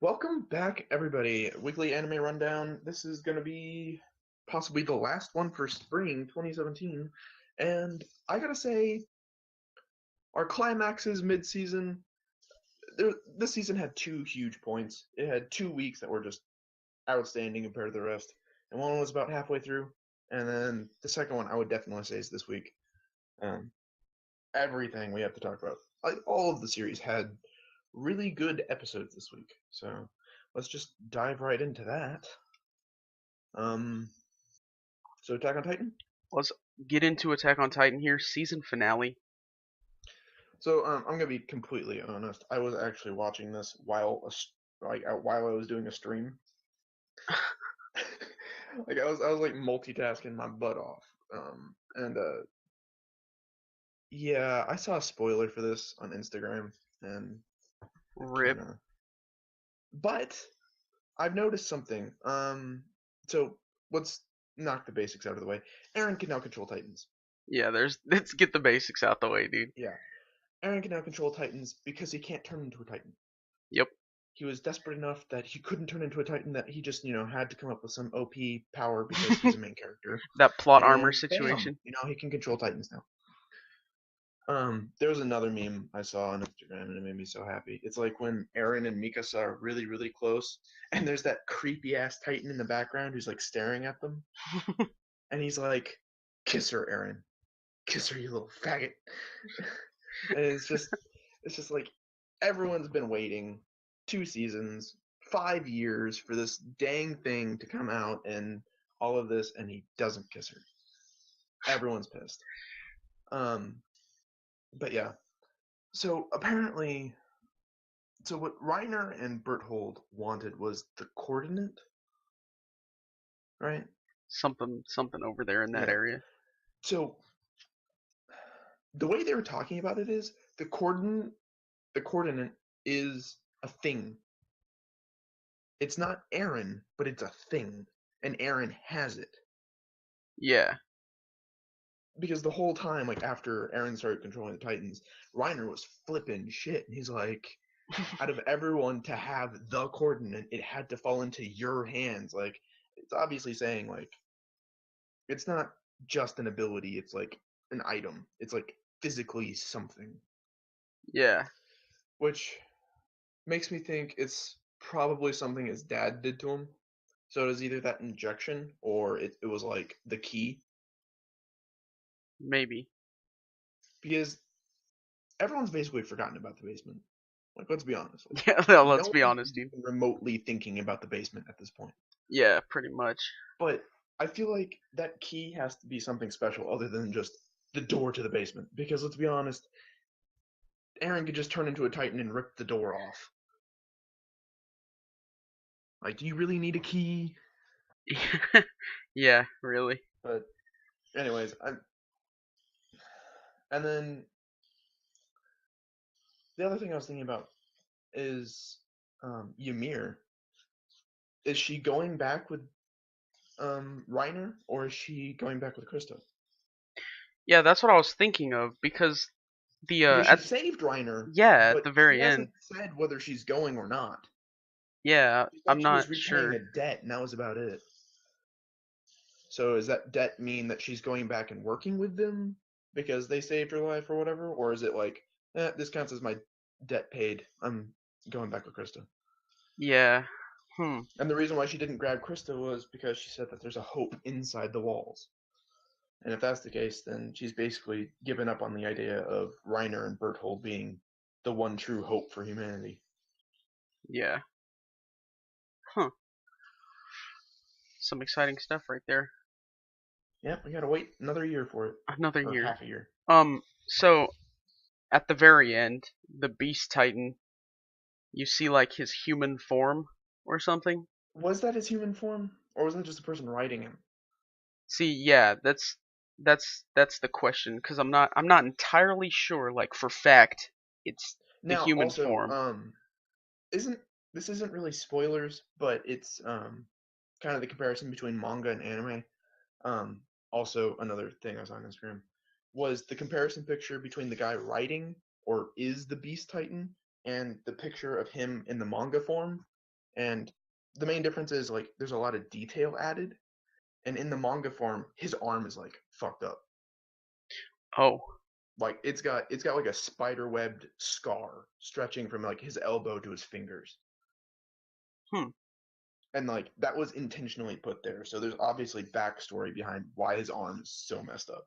Welcome back, everybody. Weekly anime rundown. This is going to be possibly the last one for spring 2017. And I gotta say, our climaxes mid-season, this season had two huge points. It had 2 weeks that were just outstanding compared to the rest. And one was about halfway through. And then the second one I would definitely say is this week. Um, Everything we have to talk about. Like, all of the series had really good episodes this week. So let's just dive right into that. Um, so Attack on Titan. Let's get into Attack on Titan here, season finale. So I'm gonna be completely honest. I was actually watching this while I was doing a stream. Like I was like multitasking my butt off. And yeah, I saw a spoiler for this on Instagram, and it kind Rip. of. But I've noticed something. So let's knock the basics out of the way. Eren can now control Titans. Yeah, let's get the basics out the way, dude. Yeah, Eren can now control Titans because he can't turn into a Titan. Yep. He was desperate enough that he couldn't turn into a Titan, that he just, had to come up with some OP power because he's a main character. That plot armor And bam, situation. he can control Titans now. There was another meme I saw on Instagram and it made me so happy. It's like when Eren and Mikasa are really, really close, and there's that creepy ass Titan in the background who's like staring at them, and he's like, "Kiss her, Eren. Kiss her, you little faggot." And it's just like everyone's been waiting 2 seasons, 5 years for this dang thing to come out and all of this, and he doesn't kiss her. Everyone's pissed. Um, but yeah. So apparently, so what Reiner and Berthold wanted was the coordinate, right? Something over there in that Yeah. area. So the way they were talking about it is the coordinate is a thing. It's not Eren, but it's a thing, and Eren has it. Yeah. Because the whole time, like after Eren started controlling the Titans, Reiner was flipping shit, and he's like, out of everyone to have the coordinate, it had to fall into your hands. Like, it's obviously saying like it's not just an ability; it's like an item. It's like physically something, Yeah. which makes me think it's probably something his dad did to him. So it was either that injection or it was like the key, Maybe. because everyone's basically forgotten about the basement. Like, let's be honest. Like, Yeah, well, let's no be one's honest, dude. even remotely thinking about the basement at this point. Yeah, pretty much. But I feel like that key has to be something special other than just the door to the basement. Because let's be honest, Eren could just turn into a Titan and rip the door off. Like, do you really need a key? Yeah, really. But anyways, and then the other thing I was thinking about is Ymir. Is she going back with Reiner, or is she going back with Krista? Yeah, that's what I was thinking of because the Because she saved Reiner, yeah, at but the she very hasn't end. said whether she's going or not. Yeah, She I'm said she not was repaying a sure. debt, and that was about it. So does that debt mean that she's going back and working with them because they saved her life or whatever? Or is it like, this counts as my debt paid. I'm going back with Krista. Yeah. Hmm. And the reason why she didn't grab Krista was because she said that there's a hope inside the walls. And if that's the case, then she's basically given up on the idea of Reiner and Berthold being the one true hope for humanity. Yeah. Huh. Some exciting stuff right there. Yeah, we gotta wait another year for it. Another Or year. half a year. So at the very end, the Beast Titan, you see like his human form or something. Was that his human form? Or was that just a person writing him? See, yeah, that's the question because I'm not entirely sure. Like for fact, it's the Now, human also, form. isn't this isn't really spoilers, but it's kind of the comparison between manga and anime. Also, another thing I saw on Instagram was the comparison picture between the guy writing or is the Beast Titan and the picture of him in the manga form. And the main difference is like there's a lot of detail added, and in the manga form, his arm is like fucked up. Oh, Like it's got like a spider webbed scar stretching from like his elbow to his fingers. hmm. And like that was intentionally put there. So there's obviously backstory behind why his arm is so messed up.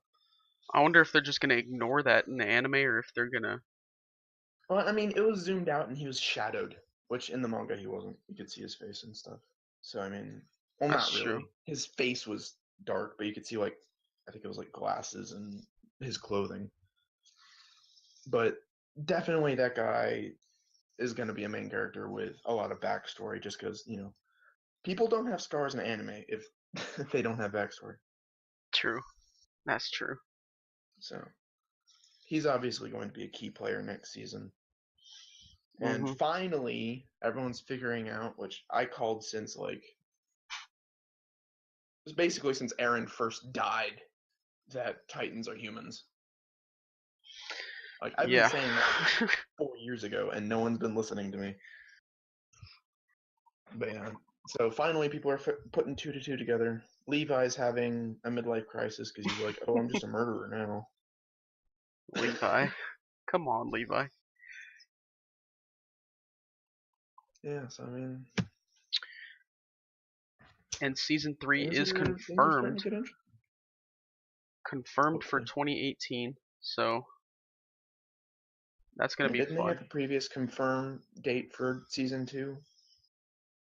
I wonder if they're just gonna ignore that in the anime, or if they're gonna. Well, I mean, it was zoomed out and he was shadowed, which in the manga he wasn't. You could see his face and stuff. So I mean, well, That's not true. really. His face was dark, but you could see like I think it was like glasses and his clothing. But definitely that guy is going to be a main character with a lot of backstory, just because people don't have scars in anime if if they don't have backstory. True. That's true. So he's obviously going to be a key player next season. And Hmm. finally, everyone's figuring out, which I called since like it's basically since Eren first died, that Titans are humans. Like I've been Yeah. saying that since 4 years ago, and no one's been listening to me. But yeah, so finally people are putting two to two together. Levi's having a midlife crisis because he's like, "Oh, I'm just a murderer now." Levi. Come on, Levi. Yeah, so I mean, And season 3 things is are starting confirmed. to get interesting. Confirmed for Hopefully, 2018. So that's gonna and be didn't they fun. have a previous confirmed date for season two,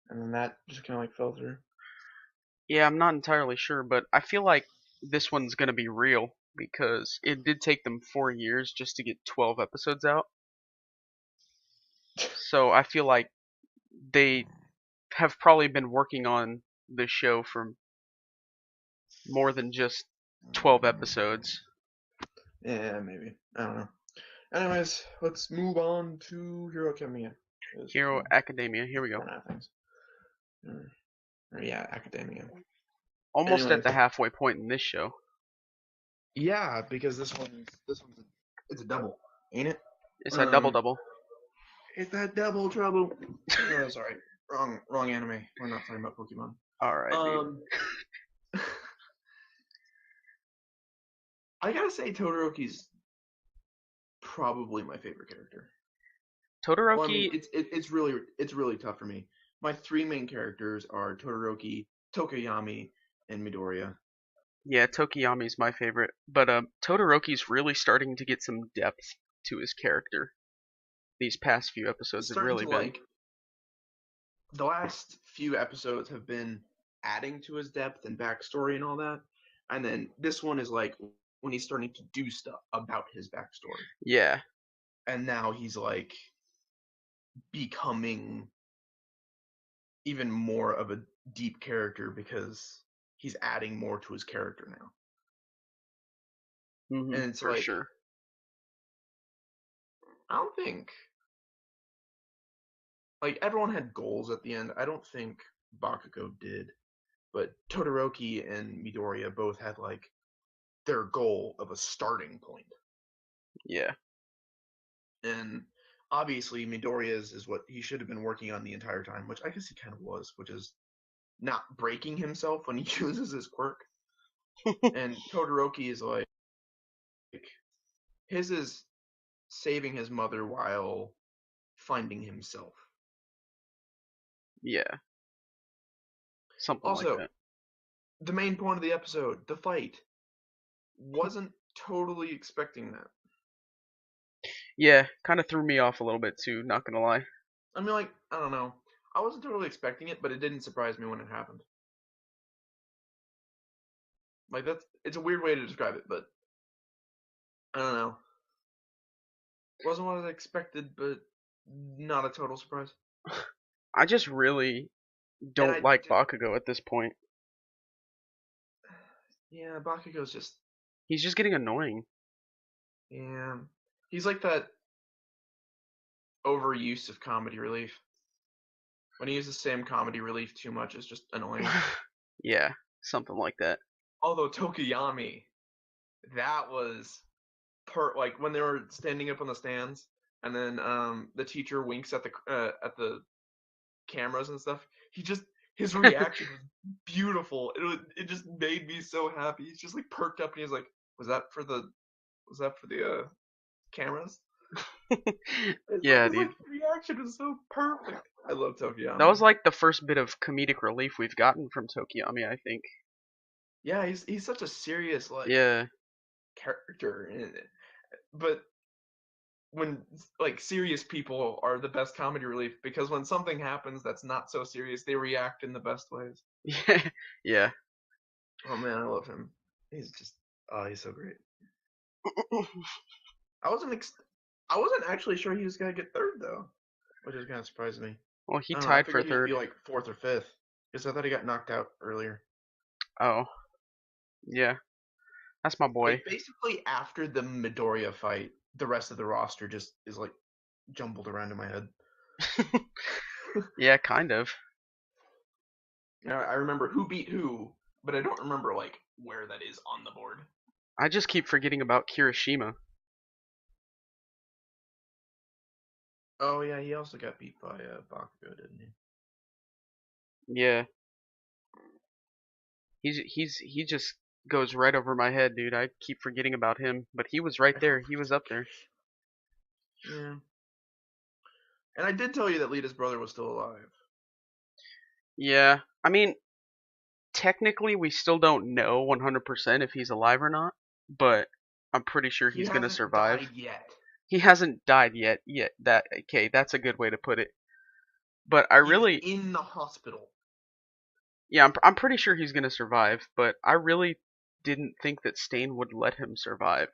and then that just kind of like fell through? Yeah, I'm not entirely sure, but I feel like this one's gonna be real because it did take them 4 years just to get 12 episodes out. So I feel like they have probably been working on the show for more than just 12 episodes. Yeah, maybe. I don't know. Anyways, let's move on to Hero Academia. Because we Hero can Academia, here we go. run out of things. Or yeah, Academia. Almost at Anyways, the halfway point in this show. yeah, because this one's it's a double, ain't it? It's that double Um, double. it's that double trouble. Oh, sorry, wrong anime. We're not talking about Pokemon. Alright, dude. Um, I gotta say Todoroki's probably my favorite character. Well, I mean, Todoroki, it's really tough for me. My three main characters are Todoroki, Tokoyami, and Midoriya. yeah, Tokiyami's my favorite. But Todoroki's really starting to get some depth to his character. These past few episodes have Starting really to been. like the last few episodes have been adding to his depth and backstory and all that, and then this one is like when he's starting to do stuff about his backstory, Yeah. and now he's like becoming even more of a deep character because he's adding more to his character now, and it's For like sure. I don't think like everyone had goals at the end. I don't think Bakugo did, but Todoroki and Midoriya both had like their goal of a starting point. Yeah. And obviously Midoriya's is what he should have been working on the entire time, which I guess he kind of was, which is not breaking himself when he uses his quirk. And Todoroki is like his is saving his mother while finding himself. Yeah. Something like Also, that. the main point of the episode, the fight, wasn't totally expecting that. Yeah, kind of threw me off a little bit too, not gonna lie. I mean, like, I don't know. I wasn't totally expecting it, but it didn't surprise me when it happened. Like, it's a weird way to describe it, but I don't know. Wasn't what I expected, but not a total surprise. I just really And don't like Bakugo at this point. yeah, Bakugo's just, He's just getting annoying. yeah. He's like that overuse of comedy relief. When he uses the same comedy relief too much, it's just annoying. Yeah, something like that. Although Tokiyami, that was like when they were standing up on the stands, and then the teacher winks at the cameras and stuff, his reaction was beautiful. It just made me so happy. He's just like perked up and he's like, was that for the cameras? Yeah, His dude. like reaction was so perfect. I love That was Tokiyami. like the first bit of comedic relief we've gotten from Tokiyami, I think. Yeah, he's such a serious like Yeah. character, but when like serious people are the best comedy relief because when something happens that's not so serious, they react in the best ways. Yeah. Yeah. Oh man, I love him. He's just he's so great. I wasn't I wasn't actually sure he was gonna get third though, which is kind of surprising me. Well, he I don't know. I tied for figured he'd be third. like fourth or fifth because I thought he got knocked out earlier. Oh, yeah. That's my boy. Like basically after the Midoriya fight, the rest of the roster just is like jumbled around in my head. Yeah, kind of. I remember who beat who, but I don't remember like where that is on the board. I just keep forgetting about Kirishima. Oh yeah, he also got beat by Bakugo, didn't he? Yeah. He just goes right over my head, dude. I keep forgetting about him, but he was right there. He was up there. Yeah. And I did tell you that Lita's brother was still alive. Yeah. I mean, technically we still don't know 100% if he's alive or not, but I'm pretty sure He he's going to hasn't survive. died yet. He hasn't died yet. That okay, that's a good way to put it. But I He's really in the hospital. yeah, I'm pretty sure he's going to survive, but I really didn't think that Stain would let him survive,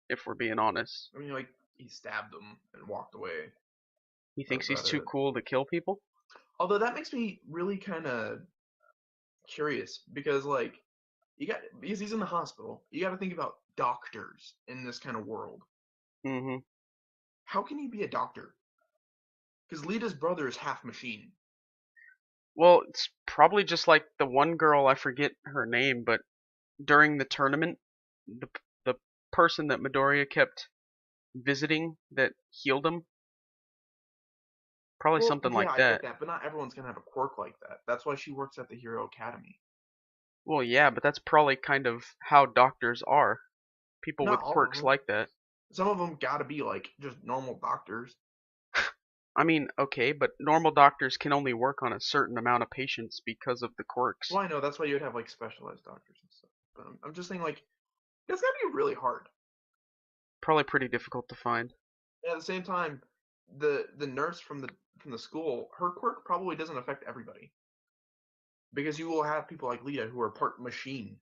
if we're being honest. I mean, like he stabbed him and walked away. He That was thinks he's about too it. cool to kill people? Although that makes me really kind of curious because like because he's in the hospital. You got to think about doctors in this kind of world. Mhm. How can he be a doctor? Because Lita's brother is half machine. Well, it's probably just like the one girl, I forget her name, but during the tournament, the the person that Midoriya kept visiting that healed him, probably Well, something yeah, like I get that. that, but not everyone's gonna have a quirk like that. That's why she works at the Hero Academy. Well, yeah, but that's probably kind of how doctors are. People Not with all of quirks them. like that. Some of them gotta be like just normal doctors. I mean, okay, but normal doctors can only work on a certain amount of patients because of the quirks. Well, I know that's why you'd have like specialized doctors and stuff. But I'm just saying like that's gotta be really hard. Probably pretty difficult to find. And at the same time, the nurse from the school, her quirk probably doesn't affect everybody because you will have people like Lita who are part machine.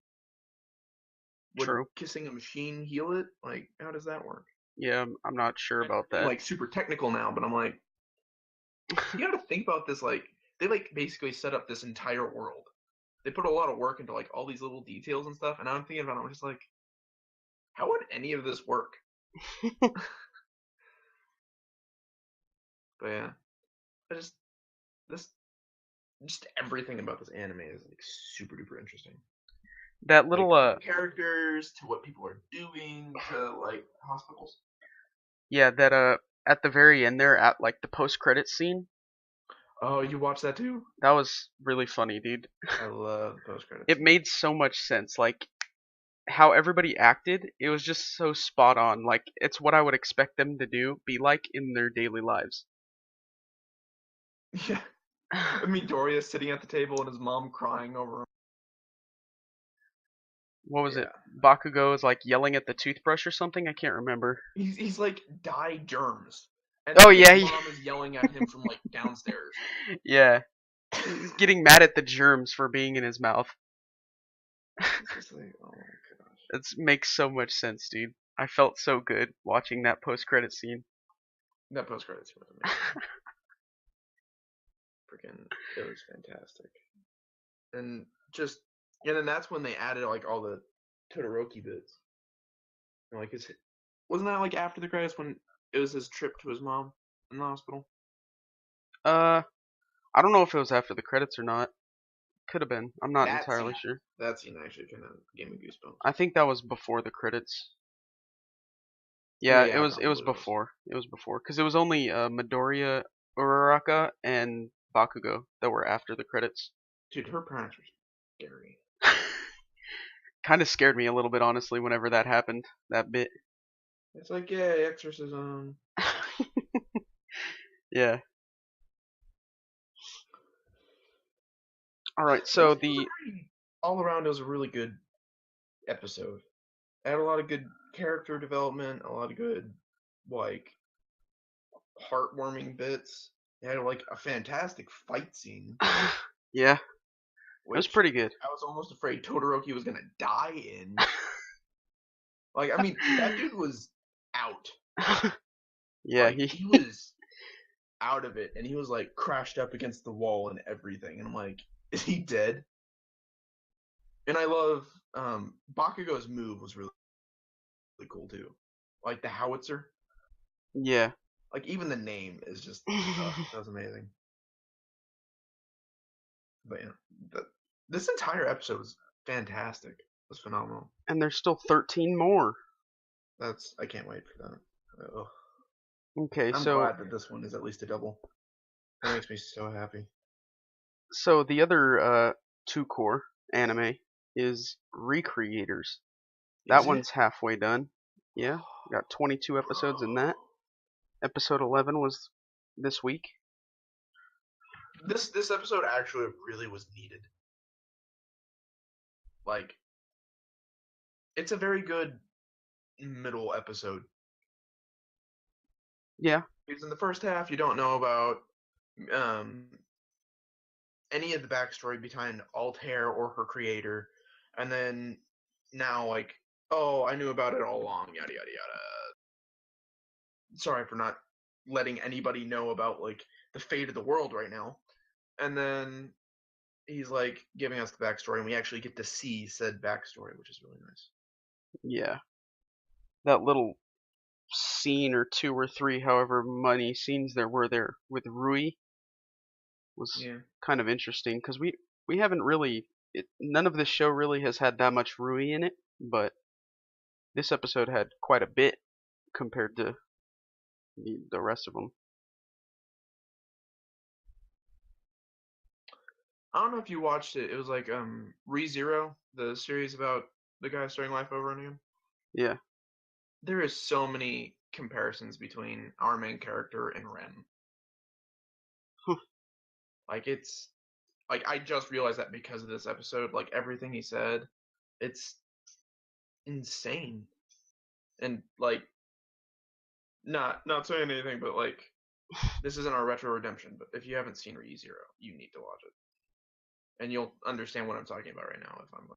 Would True. kissing a machine heal it? Like, how does that work? Yeah, I'm not sure I know about we're getting that. like super technical now, but I'm like, you got to think about this. Like, they like basically set up this entire world. They put a lot of work into like all these little details and stuff. And I'm thinking about, it, I'm just like, how would any of this work? But yeah, I just this just everything about this anime is like super duper interesting. That Like little from characters to what people are doing to like hospitals. yeah, that at the very end there at like the post credit scene, Oh, you watch that too? that was really funny, dude. I love the post credits It scene. made so much sense. Like how everybody acted, it was just so spot on. Like it's what I would expect them to be like in their daily lives. Yeah, I mean Doria's sitting at the table and his mom crying over him. What was it? Yeah, Bakugo is like yelling at the toothbrush or something? I can't remember. he's like die germs, and Oh then his yeah, mom is yelling at him from like downstairs. yeah. He's getting mad at the germs for being in his mouth. It's just like, oh my gosh, It makes so much sense, dude. I felt so good watching that post credit scene. that post credits scene was amazing. Freaking, it was fantastic. And just, and then that's when they added like all the Todoroki bits. And, like his, wasn't that like after the credits when it was his trip to his mom in the hospital? Uh, I don't know if it was after the credits or not. Could have been. I'm not That entirely scene, sure. that scene actually kind of gave me goosebumps. I think that was before the credits. Yeah, Yeah, it was probably was. before. It was before because it was only Midoriya, Uraraka, and Bakugo that were after the credits. Dude, her parents were scary. Kind of scared me a little bit, honestly, whenever that happened. That bit. It's like, yeah, exorcism. Yeah. All right. It was, So it was the a pretty, all around, it was a really good episode. It had a lot of good character development, a lot of good, like, heartwarming bits. It had, like, a fantastic fight scene, yeah, it was which pretty good. I was almost afraid Todoroki was gonna die in. Like, I mean, that dude was out. Yeah, Like, he. he was out of it, and he was, like, crashed up against the wall and everything. And I'm like, is he dead? And I love, Bakugo's move was really, really cool, too. Like, the howitzer. Yeah. Like, even the name is just, that was amazing. But yeah, this entire episode was fantastic. It was phenomenal. And there's still 13 more. I can't wait for that. Ugh. Okay, I'm so glad that this one is at least a double. That makes me so happy. the other two core anime is Recreators. That Is it? one's halfway done. Yeah, got 22 episodes in that. Episode 11 was this week. This episode actually really was needed. Like, it's a very good middle episode. Yeah, Because in the first half, you don't know about um, any of the backstory behind Altair or her creator, and then now, like, oh, I knew about it all along, yada yada yada. Sorry for not letting anybody know about, like, the fate of the world right now. And then he's like giving us the backstory, and we actually get to see said backstory, which is really nice. yeah. That little scene or two or three, however many scenes there were there with Rui was Yeah. kind of interesting because we haven't really none of this show really has had that much Rui in it, but this episode had quite a bit compared to the rest of them. I don't know if you watched it. It was like ReZero, the series about the guy starting life over again. Yeah. There is so many comparisons between our main character and Ren. Like, it's like I just realized that because of this episode. Like, everything he said, it's insane. And, like, not saying anything, but, like, this isn't our retro redemption. But if you haven't seen ReZero, you need to watch it, and you'll understand what I'm talking about right now. If I'm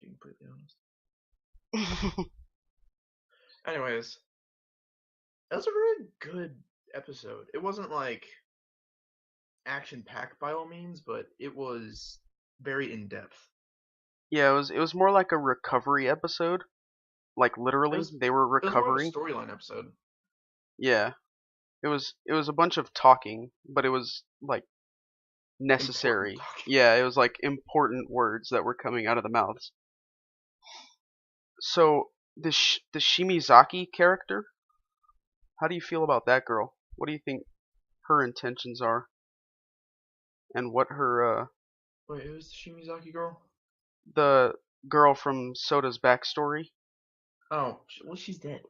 being completely honest. Anyways, that was a really good episode. It wasn't like action packed by all means, but it was very in depth. Yeah, it was more like a recovery episode. Like It literally, was they were it was more of a recovering. storyline episode. Yeah. It was a bunch of talking, but it was like Important necessary. talking. Yeah, it was like important words that were coming out of the mouths. So the Shimizaki character, how do you feel about that girl? What do you think her intentions are, and what her Wait, who's the Shimizaki girl? the girl from Soda's backstory? Oh, well, she's dead.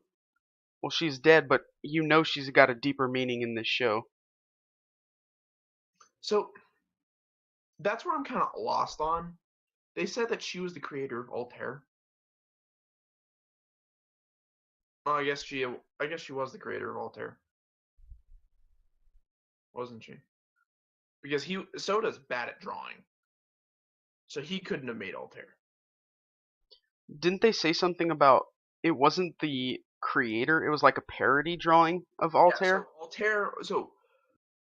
Well, she's dead, but you know she's got a deeper meaning in this show. So that's where I'm kind of lost on. They said that she was the creator of Altair. Oh, I guess she was the creator of Altair, wasn't she? Because Soda's bad at drawing, so he couldn't have made Altair. Didn't they say something about it wasn't the creator, it was like a parody drawing of Yeah, so Altair?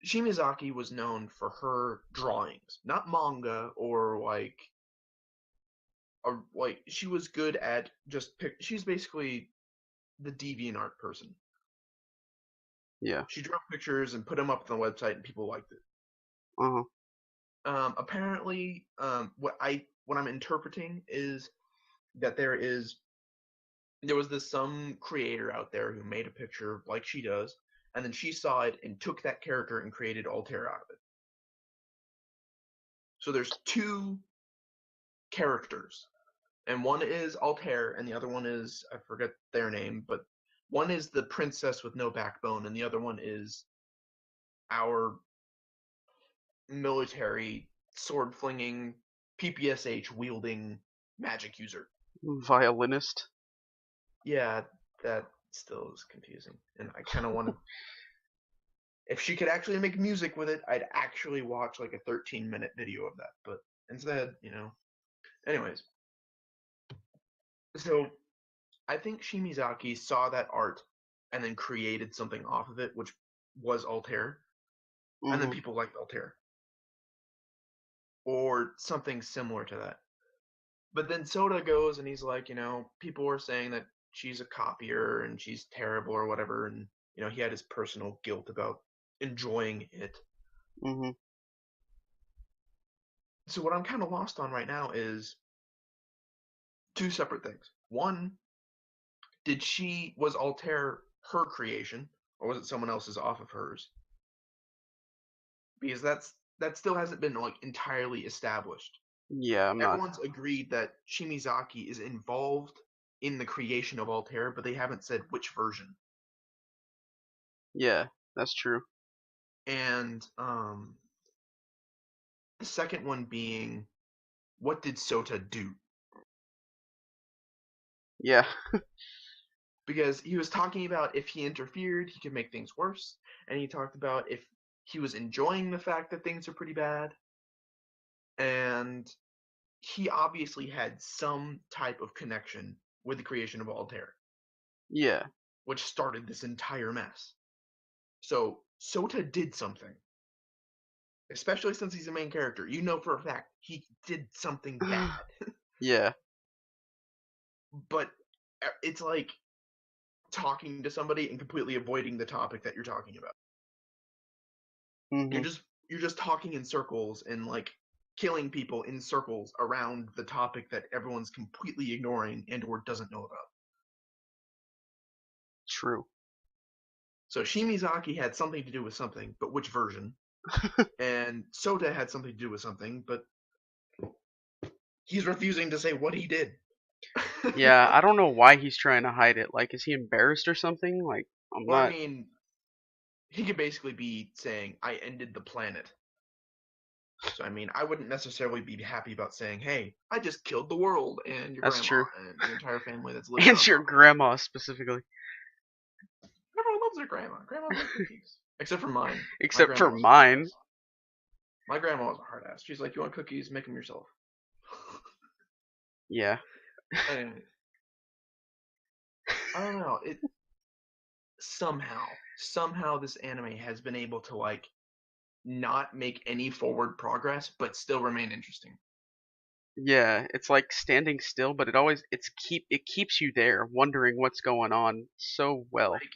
Shimizaki was known for her drawings, not manga or like she was good at just she's basically the DeviantArt person. Yeah. She drew pictures and put them up on the website, and people liked it. Uh-huh. Apparently, what I'm interpreting is that there was this some creator out there who made a picture like she does, and then she saw it and took that character and created Altair out of it. So there's two characters, and one is Altair, and the other one is, I forget their name, but one is the princess with no backbone, and the other one is our military sword flinging PPSH wielding magic user. Violinist. Yeah, that still is confusing, and I kind of want to. If she could actually make music with it, I'd actually watch like a 13-minute video of that. But instead, Anyways, so I think Shimizaki saw that art and then created something off of it, which was Altair, and then Mhm. people liked Altair or something similar to that. But then Soda goes and he's like, people were saying that she's a copier and she's terrible or whatever, and he had his personal guilt about enjoying it. Mhm. So what I'm kind of lost on right now is two separate things. One, was Altair her creation, or was it someone else's off of hers? Because that still hasn't been like entirely established. Yeah, I'm not. Everyone's agreed that Shimizaki is involved in the creation of Altair, but they haven't said which version. Yeah, that's true. And the second one being, what did Sota do? Yeah. Because he was talking about if he interfered, he could make things worse, and he talked about if he was enjoying the fact that things are pretty bad, and he obviously had some type of connection with the creation of Altair, Yeah. which started this entire mess. So Sota did something, especially since he's the main character. You know for a fact he did something bad, Yeah. but it's like talking to somebody and completely avoiding the topic that you're talking about. You're Mhm. just you're just talking in circles and like killing people in circles around the topic that everyone's completely ignoring and or doesn't know about. True. So Shimizaki had something to do with something, but which version? And Sota had something to do with something, but he's refusing to say what he did. Yeah, I don't know why he's trying to hide it. Like, is he embarrassed or something? Like, I'm Well, I not. mean, he could basically be saying, I ended the planet. So, I mean, I wouldn't necessarily be happy about saying, hey, I just killed the world and your That's grandma true. and your entire family that's living And on your top of it. grandma specifically. Everyone loves their grandma. Grandmas make cookies. Except for mine. My Except grandma for was a hard mine. ass. My grandma was a hard ass. She's like, you want cookies? Make them yourself. Yeah. Anyways, I don't know. It somehow this anime has been able to like not make any forward progress, but still remain interesting. Yeah, it's like standing still, but it keeps you there wondering what's going on so well. Like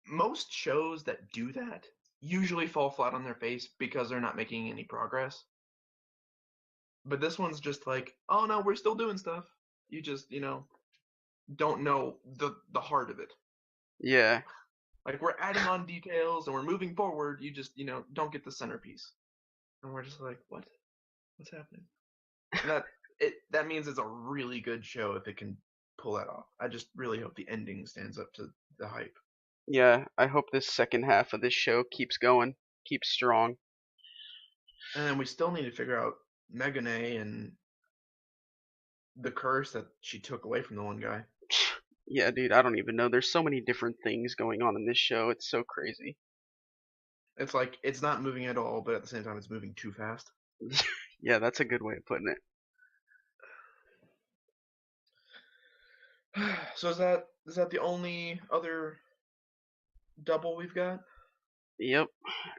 most shows that do that usually fall flat on their face because they're not making any progress. But this one's just like, oh no, we're still doing stuff. You just, don't know the heart of it. Yeah. Like we're adding on details and we're moving forward. You just, don't get the centerpiece. And we're just like, what? What's happening? And that means it's a really good show if it can pull that off. I just really hope the ending stands up to the hype. Yeah, I hope this second half of this show keeps going, keeps strong. And then we still need to figure out Megane and the curse that she took away from the one guy. Yeah, dude, I don't even know. There's so many different things going on in this show. It's so crazy. It's like it's not moving at all, but at the same time it's moving too fast. Yeah, that's a good way of putting it. So is that the only other double we've got? Yep.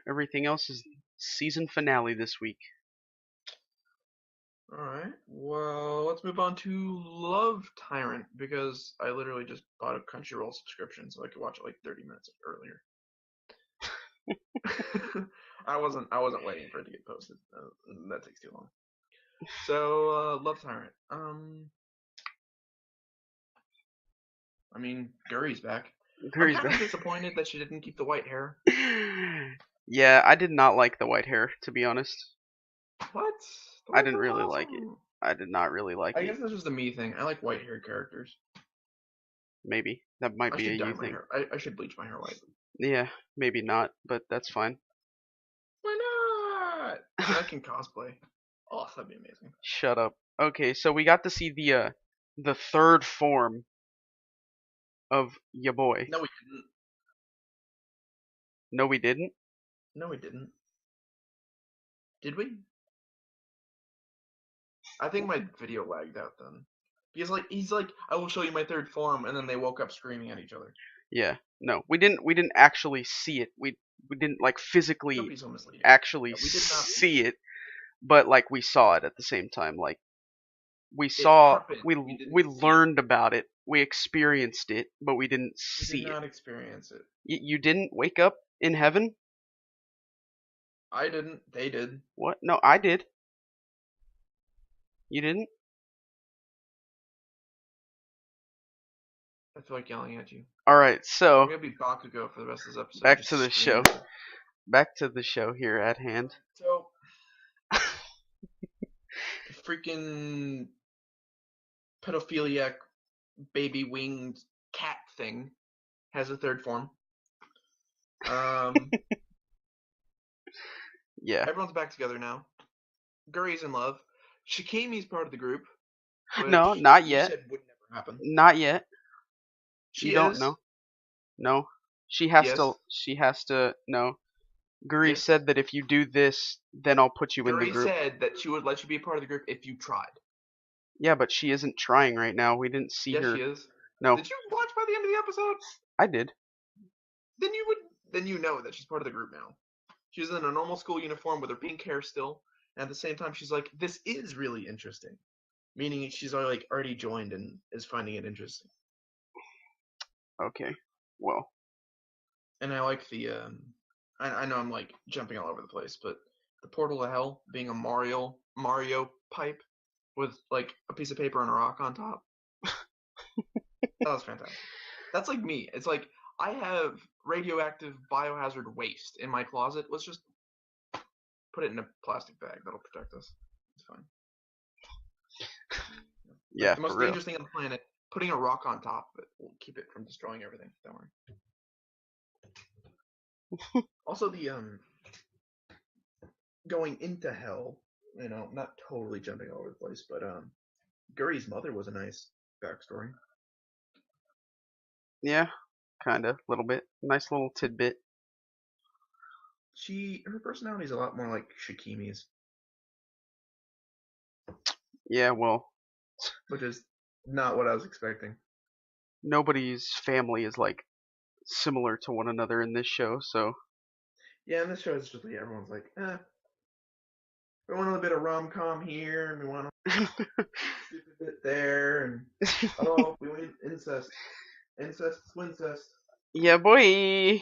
Everything else is season finale this week. All right. Well, let's move on to Love Tyrant because I literally just bought a Crunchyroll subscription so I could watch it like 30 minutes earlier. I wasn't waiting for it to get posted. That takes too long. So, Love Tyrant. I mean, Guri's back. I'm Gary's kind of back. disappointed that she didn't keep the white hair. Yeah, I did not like the white hair, to be honest. What? The I white didn't girl's really like it. awesome. I did not really like I it. guess that's just a me thing. I like white haired characters. Maybe that might I be a should dye you my thing. hair. I should bleach my hair white. Yeah, maybe not, but that's fine. Why not? And I can cosplay. Oh, that'd be amazing. Shut up. Okay, so we got to see the third form of ya boy. No, we didn't. No, we didn't. No, we didn't. Did we? I think my video lagged out then. He's like, I will show you my third form, and then they woke up screaming at each other. Yeah, no, we didn't. We didn't actually see it. We didn't like Don't physically be so misleading. actually We did not see see it, but like we saw it at the same time. Like we it. It saw, happened. We we didn't see it. learned about it, we experienced it, but we didn't We did see it. not experience it. You didn't wake up in heaven? I didn't. They did. What? No, I did. You didn't? I feel like yelling at you. All right, I'm so gonna be Bakugo for the rest of this episode. back Just to the show. screaming at you. Back to the show here at hand. So, freaking pedophiliac baby winged cat thing has a third form. Yeah. Everyone's back together now. Guri's in love. Shikimi's part of the group, No, which not you yet. said would never happen. Not yet. You She don't is. know. No. She has Yes. to. She has to. No. Guri Yes. said that if you do this, then I'll put you in the Guri group. said that she would let you be a part of the group if you tried. Yeah, but she isn't trying right now. We didn't see Yes, her. she is. No, Did you watch by the end of the episode? I did. Then you would. Then you know that she's part of the group now. She's in a normal school uniform with her pink hair still, and at the same time, she's like, "This is really interesting," meaning she's already joined and is finding it interesting. Okay. Well. And I like the. I know I'm like jumping all over the place, but the portal to hell being a Mario pipe with like a piece of paper and a rock on top. That was fantastic. That's like me. It's like I have radioactive biohazard waste in my closet. Let's just put it in a plastic bag. That'll protect us. It's fine. Yeah, The for most real. dangerous thing on the planet, putting a rock on top of it will keep it from destroying everything. Don't worry. Also, the going into hell, not totally jumping all over the place, but Guri's mother was a nice backstory. Yeah, kinda, little bit. Nice little tidbit. Her personality is a lot more like Shikimi's, Yeah, well, which is not what I was expecting. nobody's family is like similar to one another in this show, so Yeah, in this show, it's just like everyone's like, we want a little bit of rom com here, and we want a stupid bit there, and oh, we want incest, incest, swincest. yeah, boy.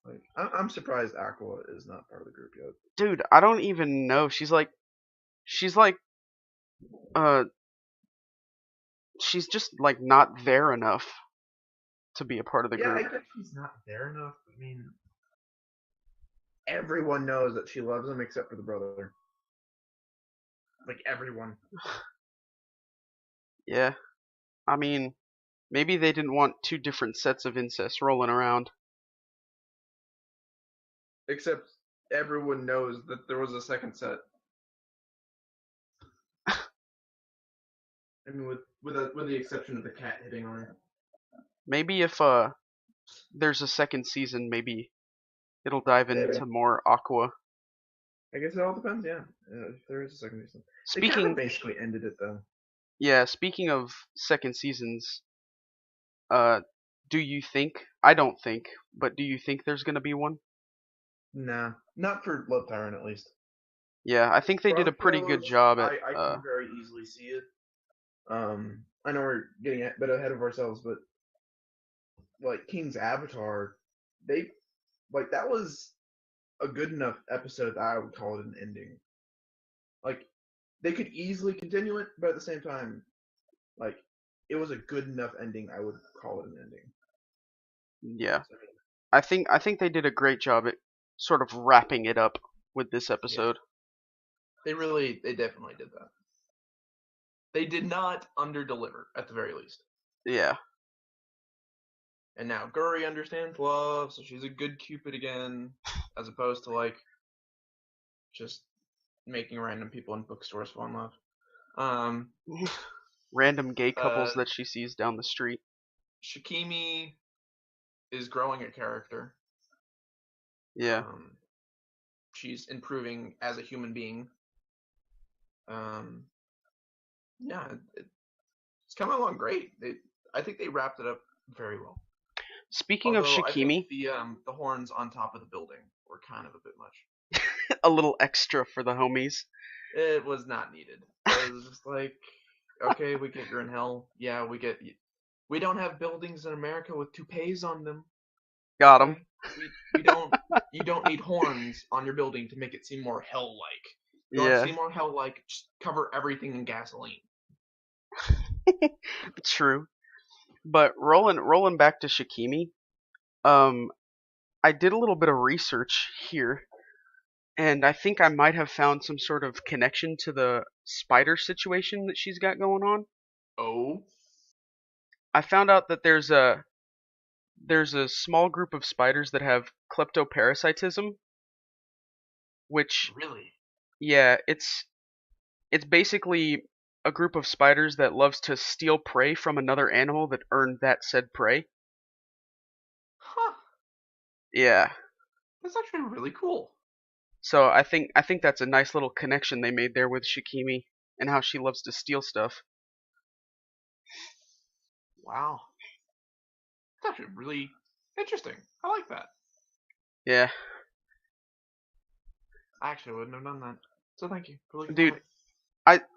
Like, I'm surprised Aqua is not part of the group yet. Dude, I don't even know. She's like, uh, she's just like not there enough to be a part of the Yeah, I group. guess she's not there enough. I mean, everyone knows that she loves him except for the brother. Like everyone. Yeah, I mean, maybe they didn't want two different sets of incest rolling around. Except everyone knows that there was a second set. I mean, with the exception of the cat hitting on her. Maybe if there's a second season, maybe it'll dive Maybe. into more Aqua. I guess it all depends. Yeah, if there is a second season. They kind Speaking, of basically ended it though. yeah, speaking of second seasons, uh, do you think? I don't think, but do you think there's gonna be one? Nah, not for Love Tyrant at least. Yeah, I think they For did other a pretty good shows, job at I can very easily see it. I know we're getting a bit ahead of ourselves, but like King's Avatar, they that was a good enough episode that I would call it an ending. Like they could easily continue it, but at the same time, like it was a good enough ending. I would call it an ending. yeah. So, I think they did a great job at sort of wrapping it up with this yeah, episode. They definitely did that. They did not underdeliver at the very least. Yeah. And now Guri understands love, so she's a good Cupid again, as opposed to like just making random people in bookstores fall in love. Um, Random gay uh, couples that she sees down the street. Shikimi is growing a character. Yeah. Um, she's improving as a human being. Um, yeah, it's coming along great. I think they wrapped it up very well. Speaking of Although I think Shikimi, the horns on top of the building were kind of a bit much. a little extra for the homies. It was not needed. It was just like, okay, we get you're in hell. Yeah, we get. We don't have buildings in America with toupees on them. Got him. Okay, we don't. You don't need horns on your building to make it seem more hell-like. You want it to Yeah, seem more hell-like? Just cover everything in gasoline. true. But rolling back to Shikimi, um, I did a little bit of research here, and I think I might have found some sort of connection to the spider situation that she's got going on. Oh, I found out that there's a small group of spiders that have kleptoparasitism, which, really? yeah, it's basically a group of spiders that loves to steal prey from another animal that earned that said prey. Huh. Yeah. That's actually really cool. So I think that's a nice little connection they made there with Shikimi and how she loves to steal stuff. Wow. That's actually really interesting. I like that. Yeah. I actually wouldn't have done that. So thank you for looking that Dude, up.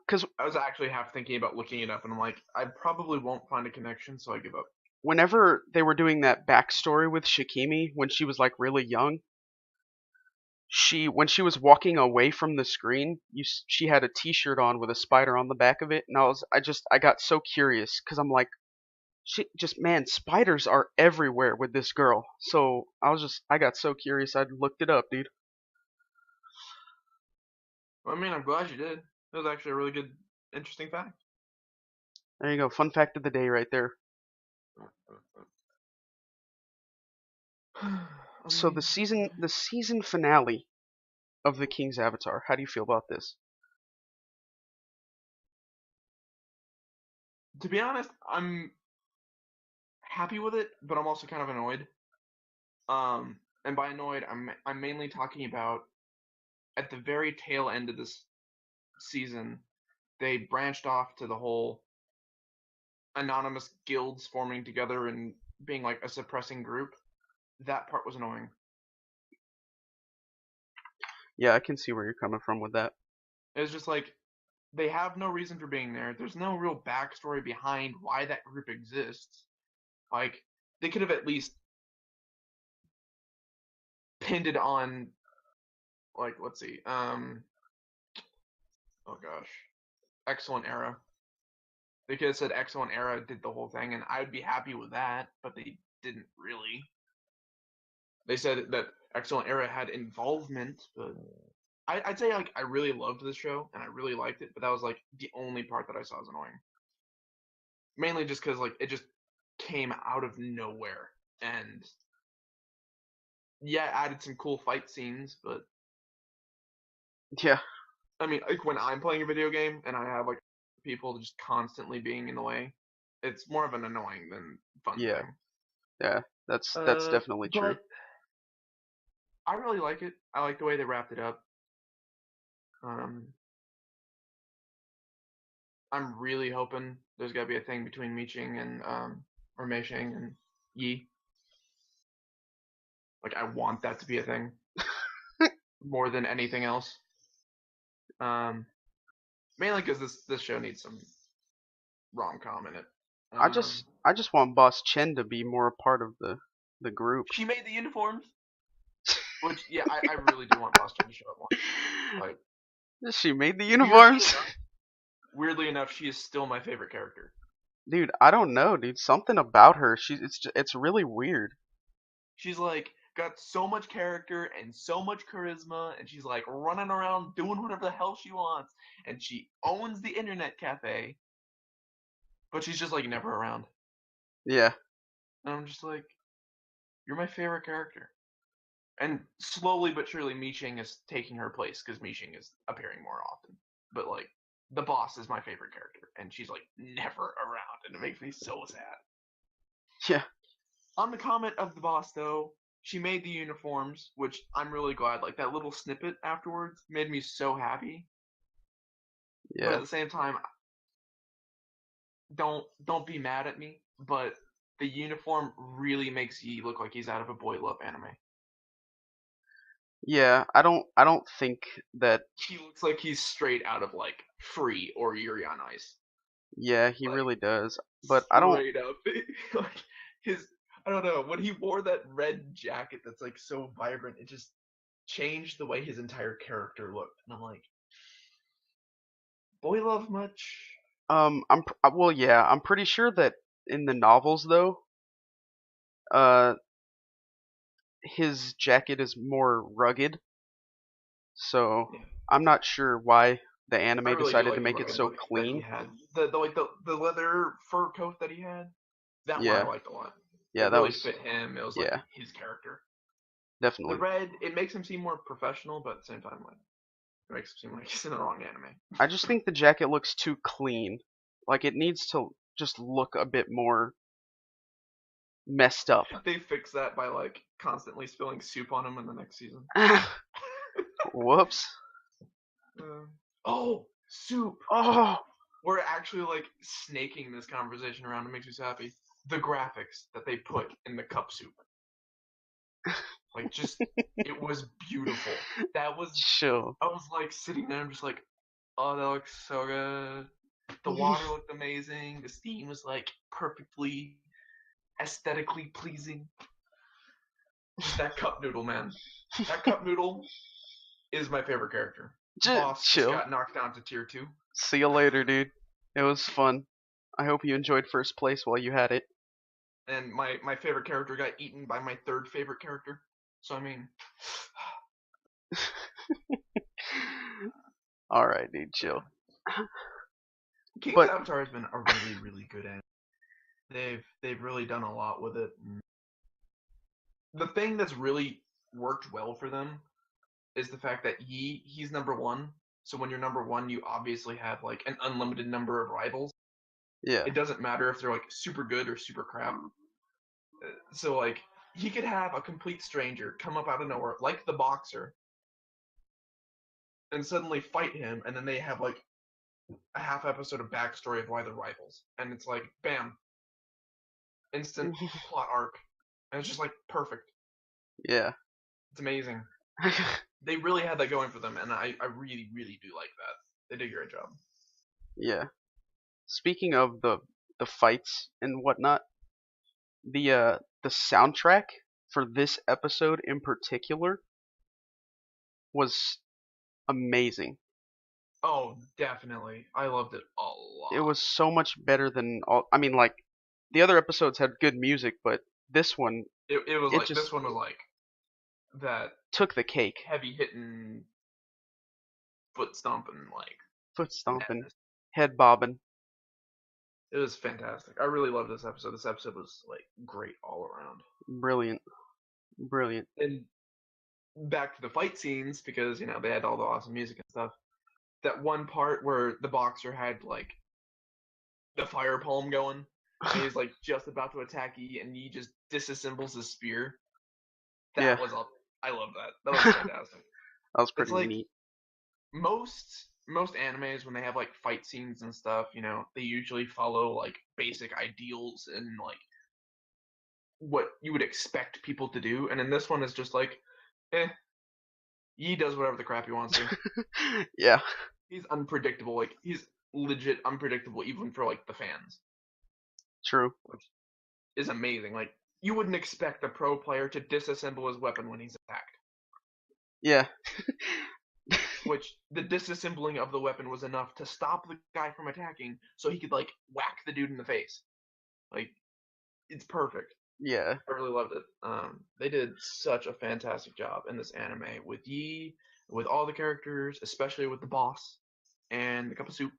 cuz I was actually half thinking about looking it up, and I'm like, I probably won't find a connection, so I give up. whenever they were doing that backstory with Shikimi when she was like really young, she when she was walking away from the screen, she had a t-shirt on with a spider on the back of it, and I got so curious cuz I'm like, she just, man, spiders are everywhere with this girl. So I got so curious I looked it up, dude. Well, I mean, I'm glad you did. That was actually a really good, interesting fact. There you go. Fun fact of the day right there. So Amazing. the season finale of The King's Avatar. How do you feel about this? To be honest, I'm happy with it, but I'm also kind of annoyed. And by annoyed, I'm mainly talking about at the very tail end of this season, they branched off to the whole anonymous guilds forming together and being like a suppressing group. That part was annoying. Yeah, I can see where you're coming from with that. It was just like they have no reason for being there. There's no real backstory behind why that group exists. Like they could have at least pinned it on like let's see, oh gosh, Excellent Era. They could have said Excellent Era did the whole thing, and I would be happy with that, but they didn't really. They said that Excellent Era had involvement, but I'd say like I really loved this show and I really liked it, but that was like the only part that I saw as annoying. Mainly just because like it just came out of nowhere, and yeah, it added some cool fight scenes, but Yeah, I mean, like when I'm playing a video game and I have like people just constantly being in the way, it's more of an annoying than fun yeah, thing. yeah. That's definitely true. But I really like it. I like the way they wrapped it up. Um, I'm really hoping there's gonna be a thing between Miching and or Meishing and Yi. Like I want that to be a thing more than anything else. Um, Mainly because this show needs some rom com in it. I just want Boss Chen to be more a part of the group. She made the uniforms, which yeah, I really do want Boston to show up more. Like She made the weirdly uniforms. enough, weirdly enough, she is still my favorite character. Dude, I don't know, dude. Something about her, it's really weird. She's like got so much character and so much charisma, and she's like running around doing whatever the hell she wants, and she owns the internet cafe, but she's just like never around. Yeah. And I'm just like, you're my favorite character. And slowly but surely, Mishing is taking her place because Mishing is appearing more often. But like, the boss is my favorite character, and she's like never around, and it makes me so sad. Yeah. On the comment of the boss, though, she made the uniforms, which I'm really glad. Like that little snippet afterwards made me so happy. But at Yeah. the same time, don't be mad at me. But the uniform really makes he look like he's out of a boy love anime. Yeah. I don't think that. He looks like he's straight out of like Free or Yuri on Ice. Yeah, he Like really does. But I don't. straight up, like his. I don't know when he wore that red jacket that's like so vibrant. It just changed the way his entire character looked, and I'm like, boy love much? Well, yeah. I'm pretty sure that in the novels, though, uh, his jacket is more rugged. So Yeah, I'm not sure why the I anime really do decided to like the make it rugged so look that he clean. had. The like the leather fur coat that he had. That one I Yeah. liked a lot. Yeah. It That really was. fit him. It was like Yeah. his character. The Definitely. red, it makes him seem more professional, but at the same time, like it makes him seem like he's in the wrong anime. I just think the jacket looks too clean. Like it needs to just look a bit more messed up. They fix that by like constantly spilling soup on him in the next season. Whoops. Oh, soup! Oh. We're actually like snaking this conversation around. It makes me so happy. The graphics that they put in the cup soup, like just it was beautiful. That was Chill. I was like sitting there, I'm just like, oh, that looks so good. The water looked amazing. The steam was like perfectly aesthetically pleasing. Just that cup noodle, man. That cup noodle is my favorite character. Boss just Chill. got knocked down to tier 2. See you later, dude. It was fun. I hope you enjoyed first place while you had it. And my favorite character got eaten by my third favorite character. So I mean, Alright, dude, chill. King's But Avatar has been a really really good anime. They've really done a lot with it. And the thing that's really worked well for them is the fact that he's number one. So when you're number one, you obviously have like an unlimited number of rivals. yeah. It doesn't matter if they're like super good or super crap. So like he could have a complete stranger come up out of nowhere, like the boxer, and suddenly fight him, and then they have like a half episode of backstory of why they're rivals, and it's like bam, instant plot arc, and it's just like perfect. Yeah. It's amazing. They really had that going for them, and I really really do like that. They did a great job. Yeah. Speaking of the fights and whatnot, the soundtrack for this episode in particular was amazing. Oh, definitely, I loved it a It lot. was so much better than all. I mean, like the other episodes had good music, but this one It was it like just this one was like that took the cake. heavy hitting, foot stomping like Foot stomping, madness. head bobbing. It was fantastic. I really loved this episode. This episode was like great all around. Brilliant. Brilliant. And back to the fight scenes because they had all the awesome music and stuff. That one part where the boxer had like the fire palm going, and he's like just about to attack Yi, and Yi just disassembles his spear. Yeah. That was up. I love that. That was fantastic. That was It's pretty like neat. most animes when they have like fight scenes and stuff, they usually follow like basic ideals and like what you would expect people to do. And in this one, it's just like, Yi does whatever the crap he wants to. Yeah. He's unpredictable. Like he's legit unpredictable even for like the fans, True. which is amazing. Like you wouldn't expect a pro player to disassemble his weapon when he's attacked. Yeah. Which the disassembling of the weapon was enough to stop the guy from attacking, so he could like whack the dude in the face. Like it's perfect. Yeah. I really loved it. They did such a fantastic job in this anime with Yi, with all the characters, especially with the boss and the cup of soup.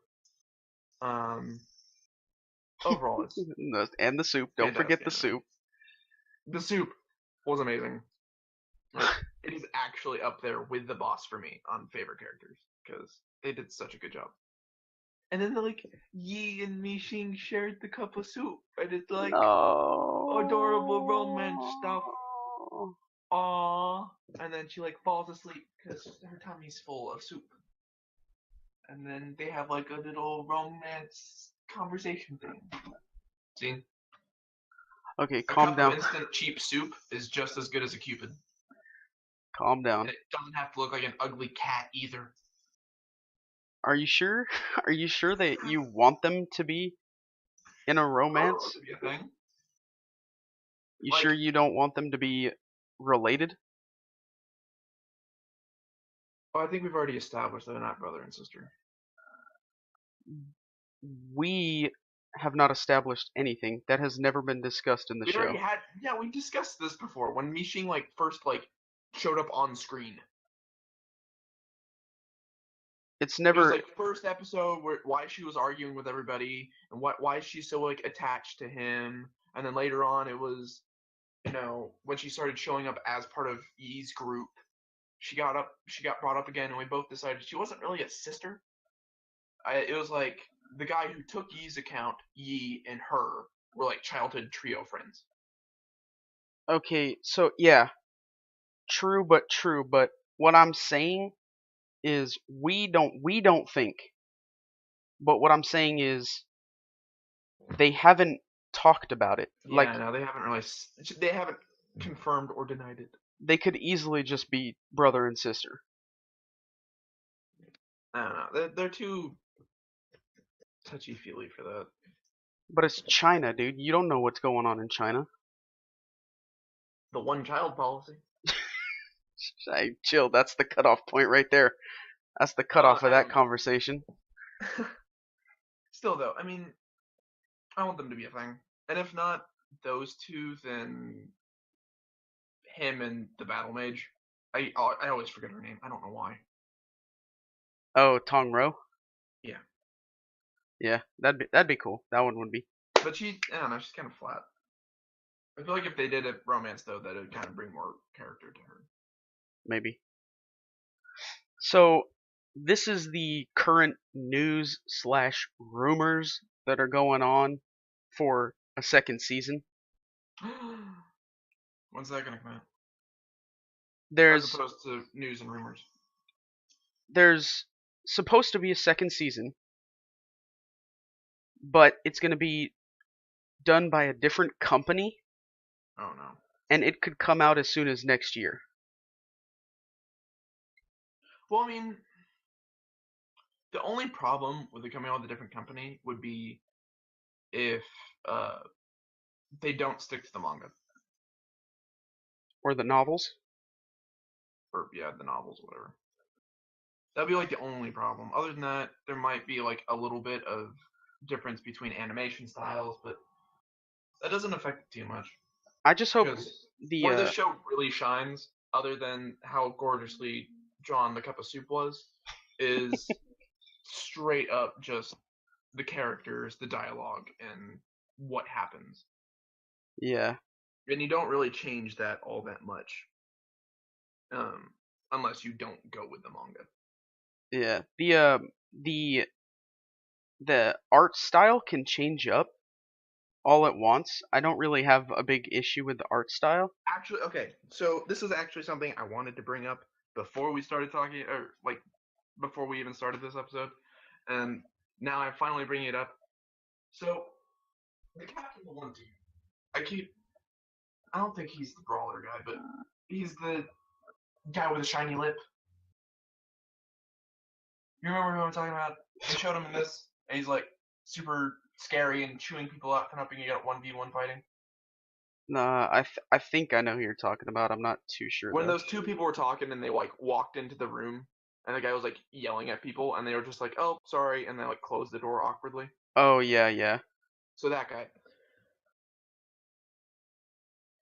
Um, Overall, it's And the soup. Don't forget fantastic the anime. soup. The soup was amazing. Like, it is actually up there with the boss for me on favorite characters because they did such a good job. And then like Yi and Mishing shared the cup of soup, and it's like adorable romance stuff. No. Aww. And then she like falls asleep because her tummy's full of soup. And then they have like a little romance conversation thing. See, Okay, a calm cup of down. instant cheap soup is just as good as a Cupid. Calm And down. it doesn't have to look like an ugly cat either. Are you sure? Are you sure that you want them to be in a Oh, romance? to be a thing. You sure Like, you don't want them to be related? oh, I think we've already established that they're not brother and sister. We have not established anything. That has never been discussed in the We already show. had, yeah, we discussed this before when Mishing like first like showed up on screen. It's It was never. like first episode where why she was arguing with everybody and why she's so like attached to him, and then later on it was when she started showing up as part of Yi's group, she got brought up again, and we both decided she wasn't really a sister. It was like the guy who took Yi's account, Yi and her were like childhood trio friends. Okay, so yeah, true, but true. But what I'm saying is we don't think. But what I'm saying is they haven't talked about it. Like Yeah, no, they haven't confirmed or denied it. they could easily just be brother and sister. I don't know. They're too touchy feely for that. But it's China, dude. You don't know what's going on in China. The one child policy. Hey, chill. That's the cutoff point right there. That's the Oh, cutoff of I that don't know. conversation. Still though, I mean, I want them to be a thing. And if not those two, then him and the battle mage. I always forget her name. I don't know why. Oh, Tong Ro. Yeah, Yeah, that'd be cool. That one would be but I don't know. She's kind of flat. I feel like if they did a romance though, that would kind of bring more character to her. maybe. So this is the current news slash rumors that are going on for a second season. When's that gonna come out? As There's opposed to news and rumors. there's supposed to be a second season, but it's going to be done by a different company, Oh no. and it could come out as soon as next year. Well, I mean, the only problem with it coming out with a different company would be if uh, they don't stick to the manga Or the novels. or yeah, the novels, whatever. That'd be like the only problem. Other than that, there might be like a little bit of difference between animation styles, but that doesn't affect it too much I just hope because the where this show really shines, other than how gorgeously drawn the cup of soup was, is straight up just the characters, the dialogue, and what happens. yeah, And you don't really change that all that much, um, unless you don't go with the manga. yeah, the the art style can change up all at once. I don't really have a big issue with the art style. Actually, okay, so this is actually something I wanted to bring up before we started talking, or like before we even started this episode, and now I'm finally bringing it up. So the captain of the one team, I keep, I don't think he's the brawler guy, but he's the guy with a shiny lip. You remember who I'm talking about? They showed him in this, and he's like super scary and chewing people out, and you got 1v1 fighting. Nah, I think I know who you're talking about. I'm not too sure When though. those two people were talking and they like walked into the room, and the guy was like yelling at people, and they were just like, "Oh, sorry," and they like closed the door awkwardly. Oh yeah, yeah. So that guy.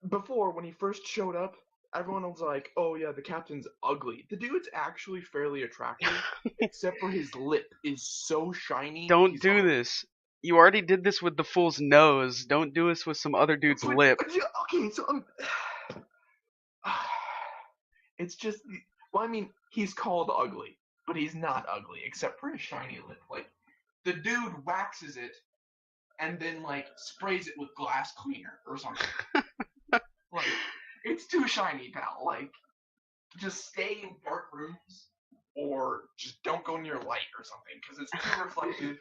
before, when he first showed up, everyone was like, "Oh yeah, the captain's ugly." The dude's actually fairly attractive, except for his lip is so shiny. Don't He's do ugly. this. You already did this with the fool's nose. Don't do this with some other dude's But lip. okay, so it's just, well, I mean, he's called ugly, but he's not ugly except for his shiny lip. Like the dude waxes it and then like sprays it with glass cleaner or something. Like it's too shiny, pal. Like just stay in dark rooms or just don't go near light or something because it's too reflective.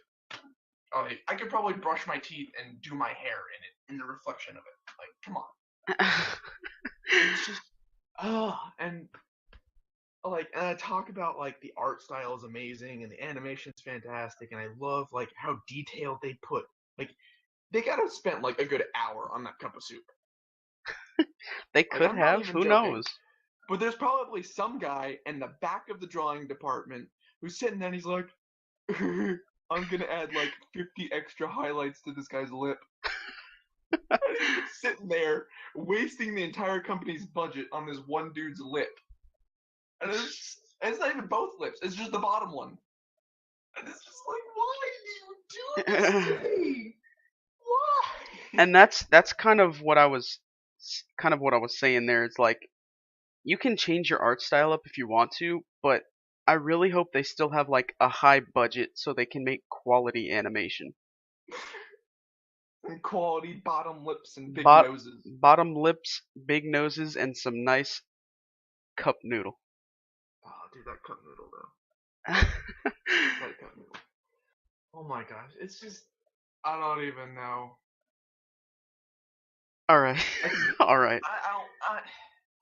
I could probably brush my teeth and do my hair in it, in the reflection of it. Like, come on. It's just, and and I talk about like the art style is amazing and the animation's fantastic, and I love like how detailed they put. Like, they gotta have spent like a good hour on that cup of soup. They Like, could I'm not have. even Who joking. knows? But there's probably some guy in the back of the drawing department who's sitting there and he's like, I'm gonna add like 50 extra highlights to this guy's lip. And he's just sitting there wasting the entire company's budget on this one dude's lip. And it's not even both lips, it's just the bottom one. And it's just like, why do you do this to me? Why? And that's kind of what I was saying there. It's like you can change your art style up if you want to, but I really hope they still have like a high budget so they can make quality animation. And quality bottom lips and big Bot noses. Bottom lips, big noses, and some nice cup noodle. Oh, dude, that cup noodle though. That cup noodle. Oh my gosh, it's just, I don't even know. All right, Like, all right.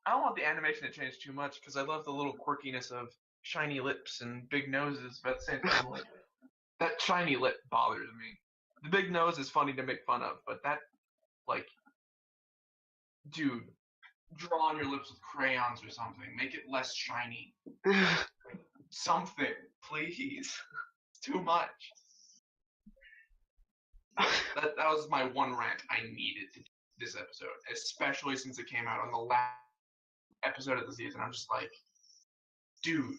I don't want the animation to change too much because I love the little quirkiness of shiny lips and big noses, but at the same time, like, that shiny lip bothers me. The big nose is funny to make fun of, but that, like, dude, draw on your lips with crayons or something. Make it less shiny. Something, please. It's too much. That was my one rant I needed to this episode, especially since it came out on the last episode of the season. I'm just like, dude,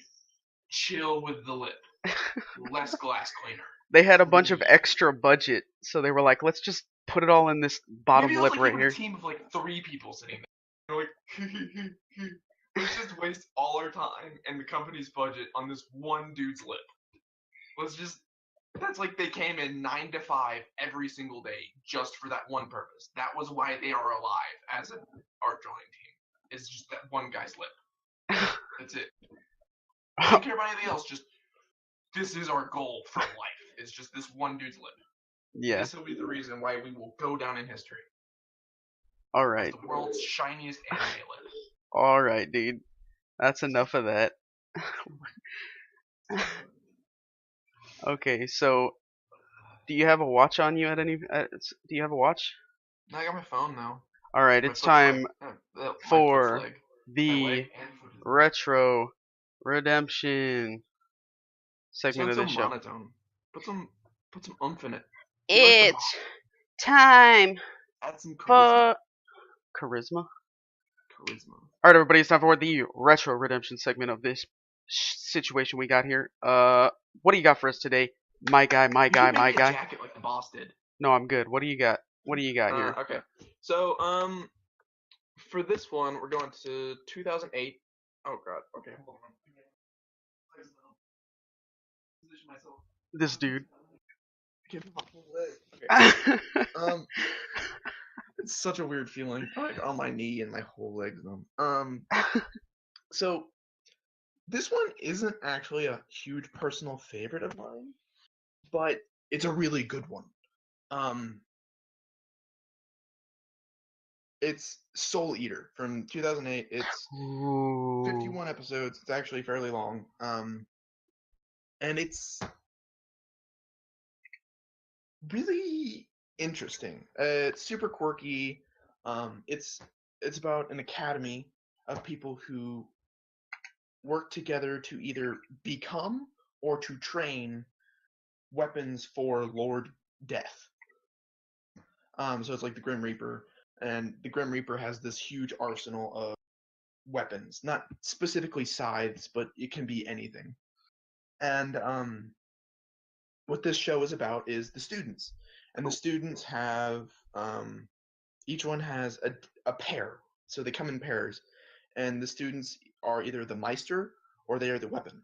chill with the lip. Less glass cleaner. They had a bunch of extra budget, so they were like, let's just put it all in this bottom Maybe it was lip like right even a here. team of like 3 people sitting there. They're like, let's just waste all our time and the company's budget on this one dude's lip. Let's just. That's like they came in 9 to 5 every single day just for that one purpose. That was why they are alive as an art drawing team. It's just that one guy's lip. That's it. I don't care about anything else. Just this is our goal for life. It's just this one dude's lip. Yeah. This will be the reason why we will go down in history. All As right. the world's shiniest anime lip. All right, dude. That's enough of that. Okay, so do you have a watch on you at any? Do you have a watch? I got my phone now. All right, My it's foot's leg. time My foot's for leg. My leg the and foot is leg. retro redemption You segment sound of so this show. monotone. Put some oomph in it. Be like the It's time Add some for charisma. charisma. All right, everybody, it's time for the retro redemption segment of this situation we got here. What do you got for us today, my guy, my You guy, should make my me a guy? jacket like the boss did. No, I'm good. What do you got? What do you got here? Okay. So, for this one, we're going to 2008. Oh God. Okay, hold on. Position myself. This dude. Give me my whole leg. Okay. It's such a weird feeling. Like on my knee and my whole leg's numb. So this one isn't actually a huge personal favorite of mine, but it's a really good one. It's Soul Eater from 2008. It's Ooh. 51 episodes. It's actually fairly long. And it's really interesting. It's super quirky. It's about an academy of people who work together to either become or to train weapons for Lord Death. So it's like the Grim Reaper. and the Grim Reaper has this huge arsenal of weapons, not specifically scythes, but it can be anything. And what this show is about is the students, and the students have each one has a pair, so they come in pairs, and the students are either the Meister or they are the weapon.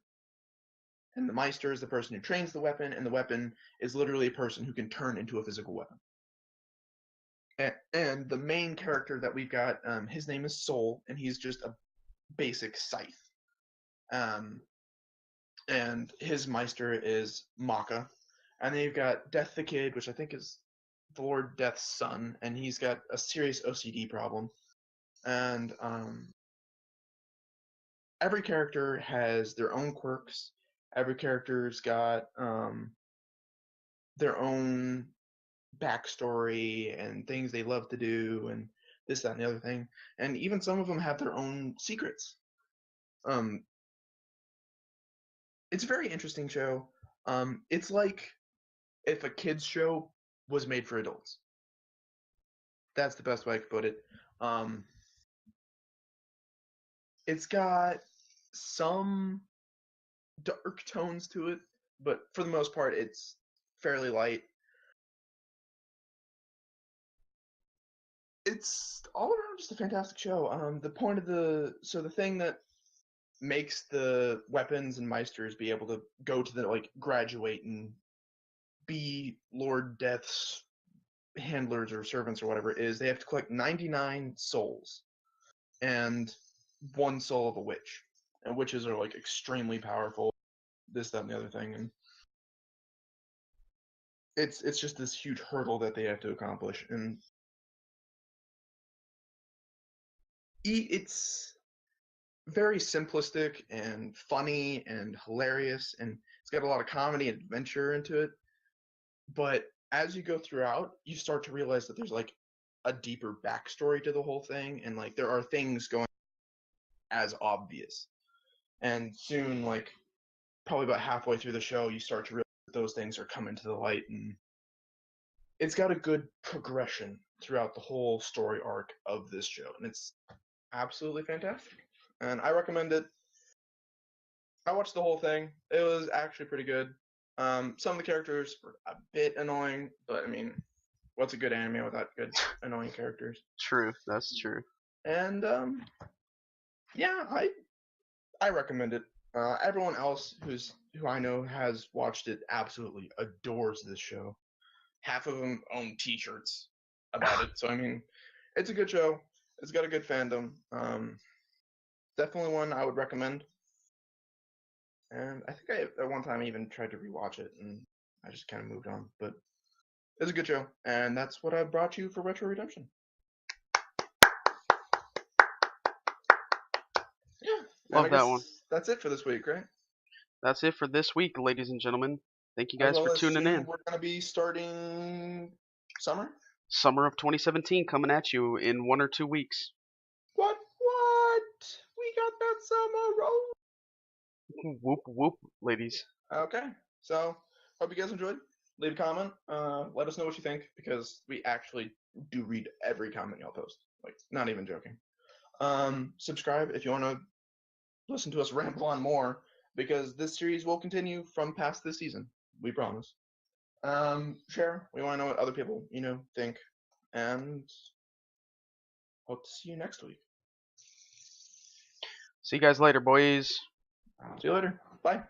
And the Meister is the person who trains the weapon, and the weapon is literally a person who can turn into a physical weapon. And the main character that we've got, his name is Soul, and he's just a basic scythe. And his Meister is Maka. And then you've got Death the Kid, which I think is the Lord Death's son, and he's got a serious OCD problem. And every character has their own quirks. Every character's got their own backstory and things they love to do, and this, that, and the other thing. And even some of them have their own secrets. It's a very interesting show. It's like if a kids show was made for adults. That's the best way I could put it. It's got some dark tones to it, but for the most part, it's fairly light. It's all around just a fantastic show. The thing that makes the weapons and meisters be able to go to the graduate and be Lord Death's handlers or servants or whatever is they have to collect 99 souls and one soul of a witch. And witches are extremely powerful, this, that, and the other thing, and it's just this huge hurdle that they have to accomplish. And it's very simplistic and funny and hilarious, and it's got a lot of comedy and adventure into it. But as you go throughout, you start to realize that there's a deeper backstory to the whole thing, and there are things going as obvious. And soon, probably about halfway through the show, you start to realize that those things are coming to the light, and it's got a good progression throughout the whole story arc of this show, and it's absolutely fantastic. And I recommend it. I watched the whole thing. It was actually pretty good. Some of the characters were a bit annoying, but I mean, what's a good anime without good annoying characters? True, that's true. And yeah, I recommend it. Everyone else who I know has watched it absolutely adores this show. Half of them own T-shirts about it. So I mean, it's a good show. It's got a good fandom. Definitely one I would recommend. And I think at one time I even tried to rewatch it, and I just kind of moved on. But it's a good show, and that's what I brought you for Retro Redemption. Yeah, Love that one. That's it for this week, right? That's it for this week, ladies and gentlemen. Thank you As guys well for as tuning soon in. We're gonna be starting summer. Summer of 2017 coming at you in 1 or 2 weeks. What? We got that summer roll. Whoop whoop, ladies. Okay, so hope you guys enjoyed. Leave a comment. Let us know what you think, because we actually do read every comment y'all post. Not even joking. Subscribe if you want to listen to us ramble on more, because this series will continue from past this season. We promise. Share. We want to know what other people, think. And hope to see you next week. See you guys later, boys. See you later. Bye.